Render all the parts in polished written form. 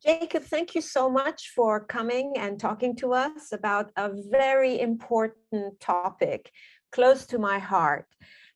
Jacob, thank you so much for coming and talking to us about a very important topic close to my heart,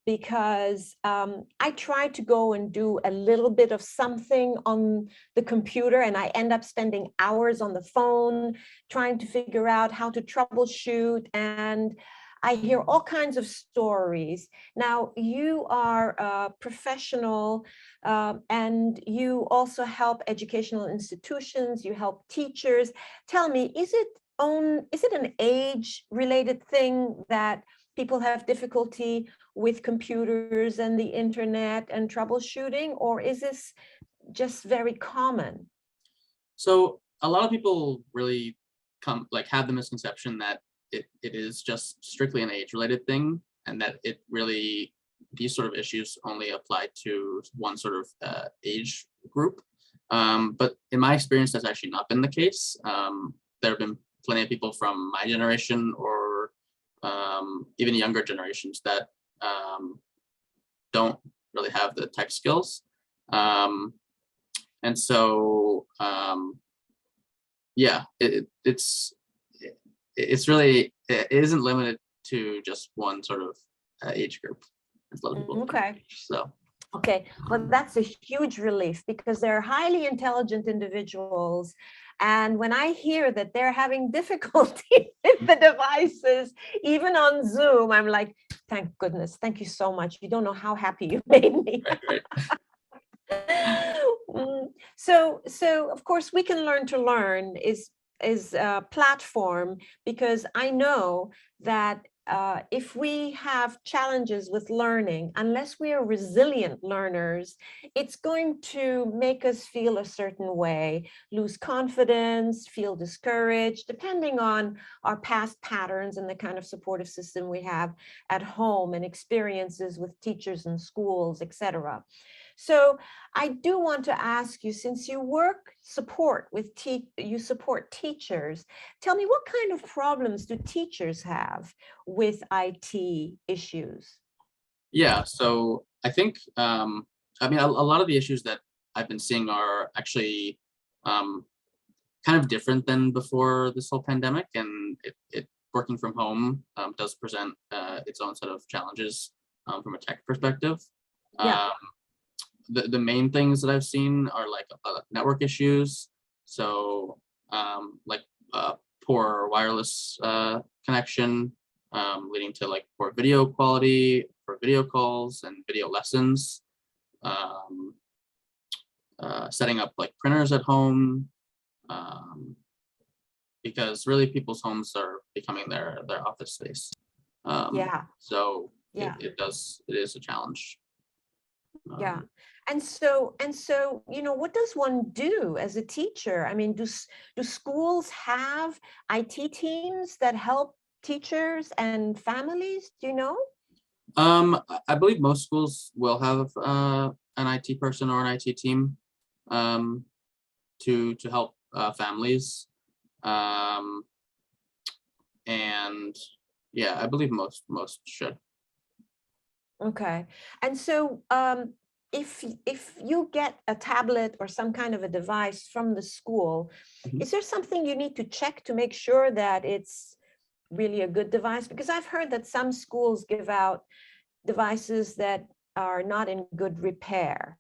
because I try to go and do a little bit of something on the computer and I end up spending hours on the phone trying to figure out how to troubleshoot, and I hear all kinds of stories. Now, you are a professional, and you also help educational institutions, you help teachers. Tell me, is it an age-related thing that people have difficulty with computers and the internet and troubleshooting, or is this just very common? So a lot of people really have the misconception that it is just strictly an age-related thing, and that these sort of issues only apply to one sort of age group. But in my experience, that's actually not been the case. There have been plenty of people from my generation or even younger generations that don't really have the tech skills. And so, yeah, it isn't limited to just one sort of age group. As a lot of people Okay. So. Okay, well, that's a huge relief, because they're highly intelligent individuals. And when I hear that they're having difficulty with the devices, even on Zoom, I'm like, thank goodness, thank you so much. You don't know how happy you made me. Right. So of course, We Can Learn to Learn is a platform, because I know that if we have challenges with learning, unless we are resilient learners, it's going to make us feel a certain way, lose confidence, feel discouraged, depending on our past patterns and the kind of supportive system we have at home and experiences with teachers and schools, etc. So I do want to ask you, since you support teachers, tell me, what kind of problems do teachers have with IT issues? Yeah, so I think, a lot of the issues that I've been seeing are actually kind of different than before this whole pandemic, and it working from home does present its own set of challenges from a tech perspective. Yeah. The main things that I've seen are like network issues. So poor wireless connection, leading to like poor video quality for video calls and video lessons. Setting up like printers at home, because really people's homes are becoming their office space. Yeah. So Yeah. it is a challenge. Yeah. And so, what does one do as a teacher? I mean, do schools have IT teams that help teachers and families? Do you know? I believe most schools will have an IT person or an IT team to help families. And yeah, I believe most should. Okay. And so if you get a tablet or some kind of a device from the school, Mhm. is there something you need to check to make sure that it's really a good device? Because I've heard that some schools give out devices that are not in good repair.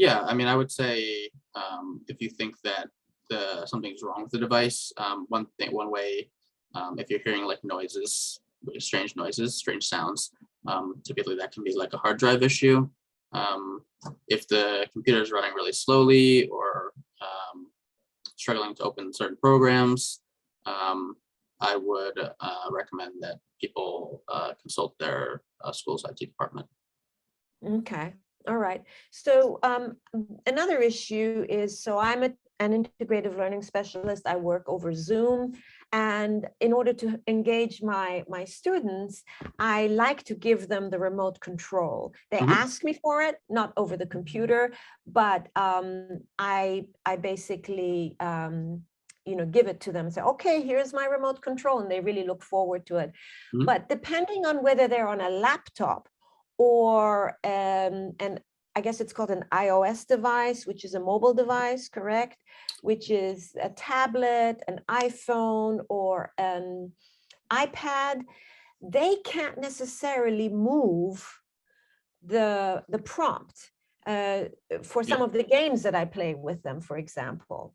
Yeah, I would say if you think that something's wrong with the device, one way, if you're hearing like noises, strange sounds, typically that can be like a hard drive issue. If the computer is running really slowly or struggling to open certain programs, I would recommend that people consult their school's IT department. Okay. All right. So another issue is, so I'm an integrative learning specialist. I work over Zoom. And in order to engage my students, I like to give them the remote control. They ask me for it, not over the computer, but I basically give it to them and say, okay, here's my remote control. And they really look forward to it. But depending on whether they're on a laptop or an I guess it's called an iOS device, which is a mobile device, correct? Which is a tablet, an iPhone, or an iPad. They can't necessarily move the prompt for some of the games that I play with them, for example.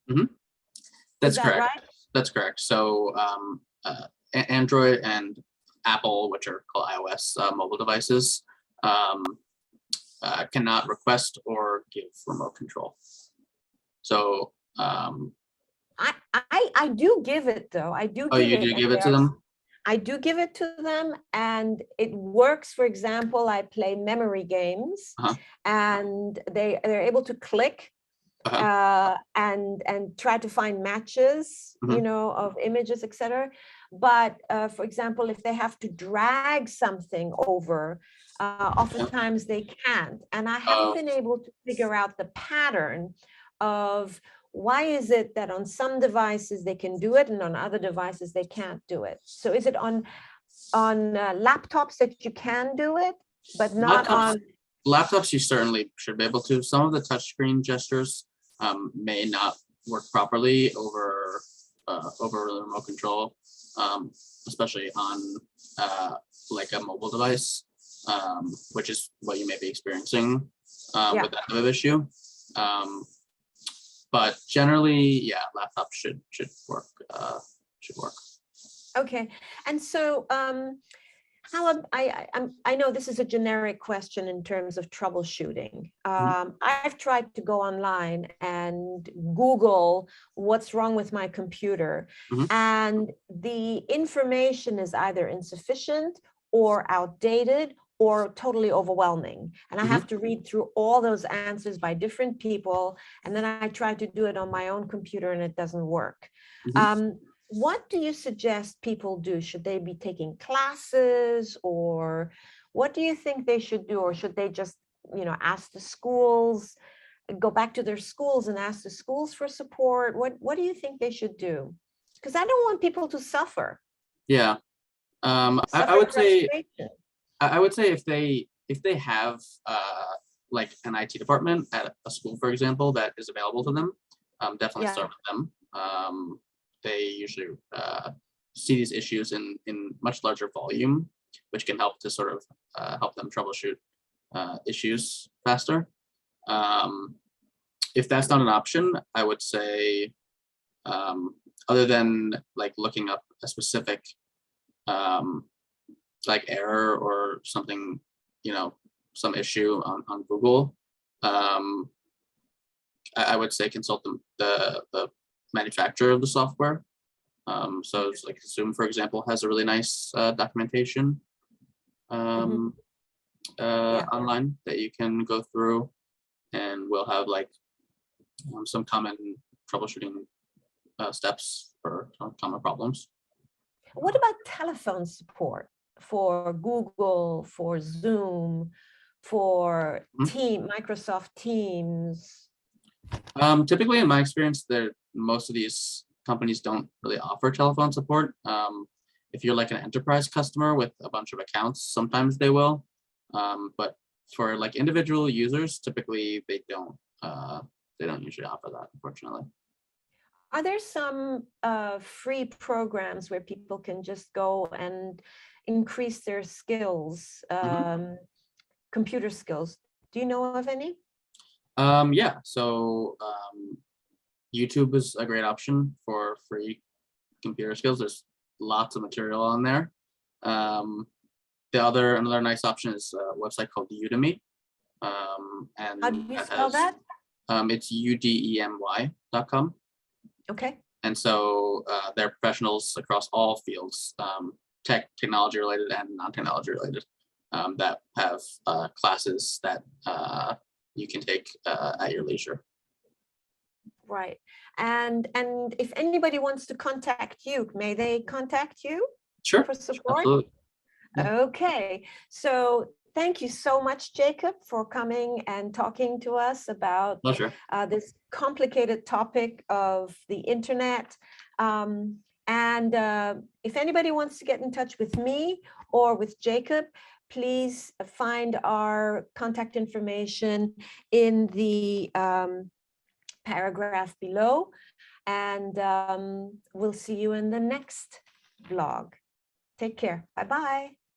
That's Is that correct. right? That's correct. So Android and Apple, which are called iOS mobile devices, cannot request or give remote control. So I do give it though. I do. Oh, give you it, do and give it to them? I do give it to them, and it works. For example, I play memory games, and they're able to click and try to find matches, you know, of images, etc. But for example, if they have to drag something over, oftentimes they can't. And I haven't been able to figure out the pattern of why is it that on some devices they can do it and on other devices they can't do it. So is it on laptops that you can do it, but not on laptops? You certainly should be able to. Some of the touchscreen gestures may not work properly over the remote control, especially on like a mobile device, which is what you may be experiencing with that type of issue. But generally, laptops should work. Okay, and so how I know this is a generic question in terms of troubleshooting. I've tried to go online and Google what's wrong with my computer, and the information is either insufficient or outdated or totally overwhelming. And I have to read through all those answers by different people, and then I try to do it on my own computer and it doesn't work. What do you suggest people do? Should they be taking classes, or what do you think they should do? Or should they just, you know, ask the schools, go back to their schools and ask the schools for support? What do you think they should do? Because I don't want people to suffer. Yeah, I would say if they have like an IT department at a school, for example, that is available to them, definitely start with them. They usually see these issues in much larger volume, which can help to sort of help them troubleshoot issues faster. If that's not an option, I would say, other than like looking up a specific like error or something, you know, some issue on Google, I would say consult the manufacturer of the software. So it's like Zoom, for example, has a really nice documentation online that you can go through, and we'll have like some common troubleshooting steps for common problems. What about telephone support for Google, for Zoom, for Microsoft Teams? Typically, in my experience, most of these companies don't really offer telephone support. If you're like an enterprise customer with a bunch of accounts, sometimes they will. But for like individual users, typically they don't usually offer that, unfortunately. Are there some free programs where people can just go and increase their skills, computer skills? Do you know of any? Yeah, so YouTube is a great option for free computer skills. There's lots of material on there. Another nice option is a website called Udemy. And how do you spell that? It's udemy.com. Okay. And so they're professionals across all fields, technology related and non-technology related, that have classes that you can take at your leisure. Right. And if anybody wants to contact you, may they contact you? Sure. For support? Absolutely. Yeah. Okay. So thank you so much, Jacob, for coming and talking to us about this complicated topic of the internet. And if anybody wants to get in touch with me or with Jacob, please find our contact information in the paragraph below, and we'll see you in the next vlog. Take care. Bye-bye.